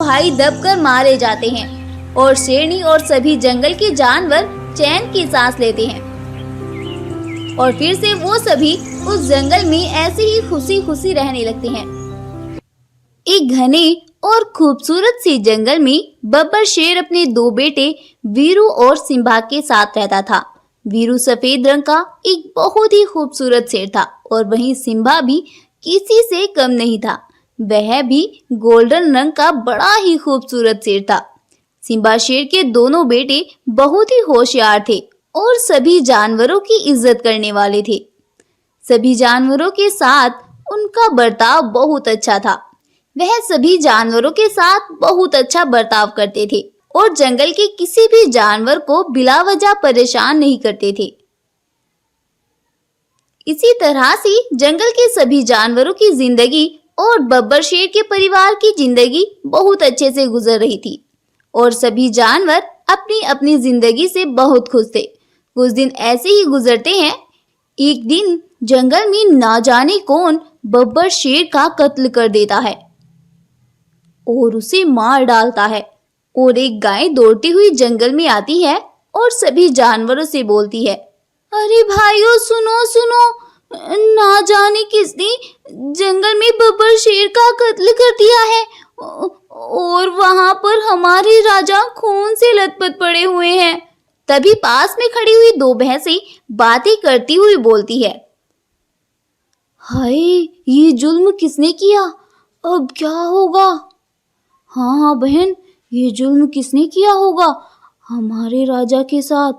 भाई दबकर मारे जाते हैं और शेरनी और सभी जंगल के जानवर चैन की सांस लेते हैं और फिर से वो सभी उस जंगल में ऐसे ही खुशी खुशी रहने लगते हैं। एक घने और खूबसूरत सी जंगल में बब्बर शेर अपने दो बेटे वीरू और सिम्बा के साथ रहता था। वीरू सफेद रंग का एक बहुत ही खूबसूरत शेर था और वहीं सिम्बा भी किसी से कम नहीं था। वह भी गोल्डन रंग का बड़ा ही खूबसूरत शेर था। सिम्बा शेर के दोनों बेटे बहुत ही होशियार थे और सभी जानवरों की इज्जत करने वाले थे। सभी जानवरों के साथ उनका बर्ताव बहुत अच्छा था। वह सभी जानवरों के साथ बहुत अच्छा बर्ताव करते थे और जंगल के किसी भी जानवर को बिला वजह परेशान नहीं करते थे। इसी तरह से जंगल के सभी जानवरों की जिंदगी और बब्बर शेर के परिवार की जिंदगी बहुत अच्छे से गुजर रही थी और सभी जानवर अपनी अपनी जिंदगी से बहुत खुश थे। कुछ दिन ऐसे ही गुजरते हैं। एक दिन जंगल में ना जाने कौन बब्बर शेर का कत्ल कर देता है और उसे मार डालता है और एक गाय दौड़ती हुई जंगल में आती है और सभी जानवरों से बोलती है, अरे भाइयों सुनो सुनो, ना जाने किसने जंगल में बब्बर शेर का कत्ल कर दिया है और वहां पर हमारे राजा खून से लथपथ पड़े हुए हैं। तभी पास में खड़ी हुई दो भैंसें बातें करती हुई बोलती है, हाय ये जुल्म किसने किया, अब क्या होगा। हाँ बहन, ये जुल्म किसने किया होगा हमारे राजा के साथ।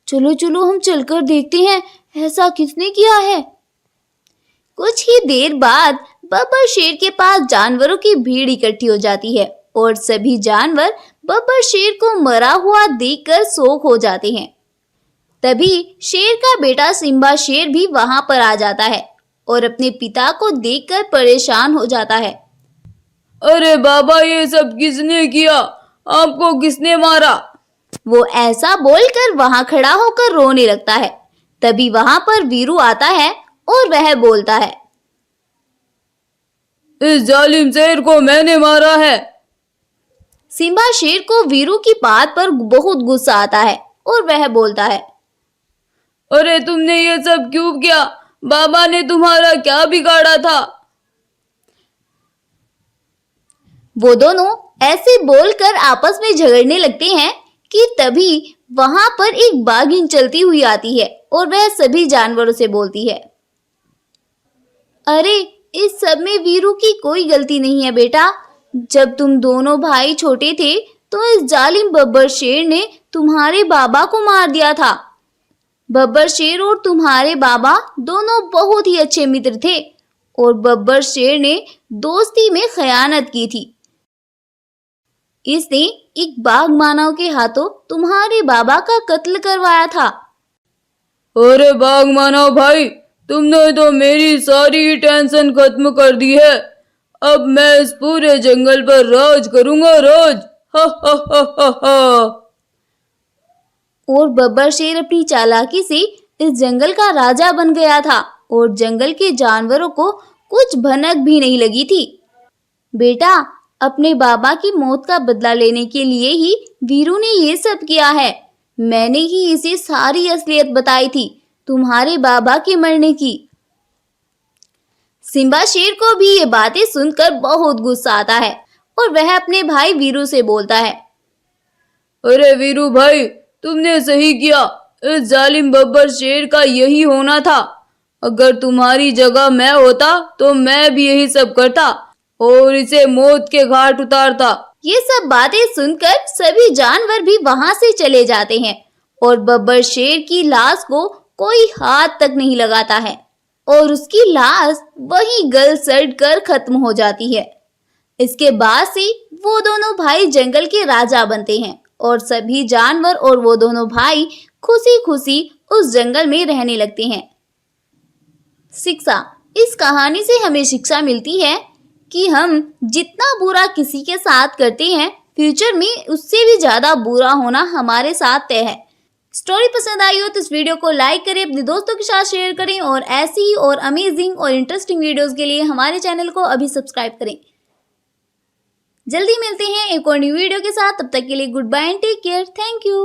चलो चलो हम चलकर देखते हैं ऐसा किसने किया है। कुछ ही देर बाद बब्बर शेर के पास जानवरों की भीड़ इकट्ठी हो जाती है और सभी जानवर बब्बर शेर को मरा हुआ देखकर शोक हो जाते हैं। तभी शेर का बेटा सिम्बा शेर भी वहां पर आ जाता है और अपने पिता को देखकर परेशान हो जाता है। अरे बाबा, ये सब किसने किया, आपको किसने मारा। वो ऐसा बोलकर वहां खड़ा होकर रोने लगता है। तभी वहां पर वीरू आता है और वह बोलता है, इस जालिम शेर को मैंने मारा है। सिम्बा शेर को वीरू की बात पर बहुत गुस्सा आता है और वह बोलता है, अरे तुमने ये सब क्यों किया, बाबा ने तुम्हारा क्या बिगाड़ा था। वो दोनों ऐसे बोलकर आपस में झगड़ने लगते हैं कि तभी वहां पर एक बाघिन चलती हुई आती है और वह सभी जानवरों से बोलती है, अरे इस सब में वीरू की कोई गलती नहीं है बेटा। जब तुम दोनों भाई छोटे थे तो इस जालिम बब्बर शेर ने तुम्हारे बाबा को मार दिया था। बब्बर शेर और तुम्हारे बाबा दोनों बहुत ही अच्छे मित्र थे और बब्बर शेर ने दोस्ती में खयानत की थी। इसने एक बाघ मानव के हाथों तुम्हारे बाबा का कत्ल करवाया था। अरे बाघ मानव भाई, तुमने तो मेरी सारी टेंशन खत्म कर दी है। अब मैं इस पूरे जंगल पर राज करूंगा, राज। हा हा हा हा हा। और बब्बर शेर अपनी चालाकी से इस जंगल का राजा बन गया था और जंगल के जानवरों को कुछ भनक भी नहीं लगी थी। बेटा, अपने बाबा की मौत का बदला लेने के लिए ही वीरू ने ये सब किया है। मैंने ही इसे सारी असलियत बताई थी तुम्हारे बाबा के मरने की। सिम्बा शेर को भी ये बातें सुनकर बहुत गुस्सा आता है और वह अपने भाई वीरू से बोलता है, अरे वीरू भाई, तुमने सही किया। इस जालिम बब्बर शेर का यही होना था। अगर तुम्हारी जगह मैं होता तो मैं भी यही सब करता और इसे मौत के घाट उतारता। ये सब बातें सुनकर सभी जानवर भी वहां से चले जाते हैं और बब्बर शेर की लाश को कोई हाथ तक नहीं लगाता है और उसकी लाश वहीं गल सड़ कर खत्म हो जाती है। इसके बाद से वो दोनों भाई जंगल के राजा बनते हैं और सभी जानवर और वो दोनों भाई खुशी खुशी उस जंगल में रहने लगते हैं। शिक्षा, इस कहानी से हमें शिक्षा मिलती है कि हम जितना बुरा किसी के साथ करते हैं, फ्यूचर में उससे भी ज्यादा बुरा होना हमारे साथ तय है। स्टोरी पसंद आई हो तो इस वीडियो को लाइक करें, अपने दोस्तों के साथ शेयर करें और ऐसी ही और अमेजिंग और इंटरेस्टिंग वीडियोस के लिए हमारे चैनल को अभी सब्सक्राइब करें। जल्दी मिलते हैं एक और न्यू वीडियो के साथ, तब तक के लिए goodbye and take care. Thank you.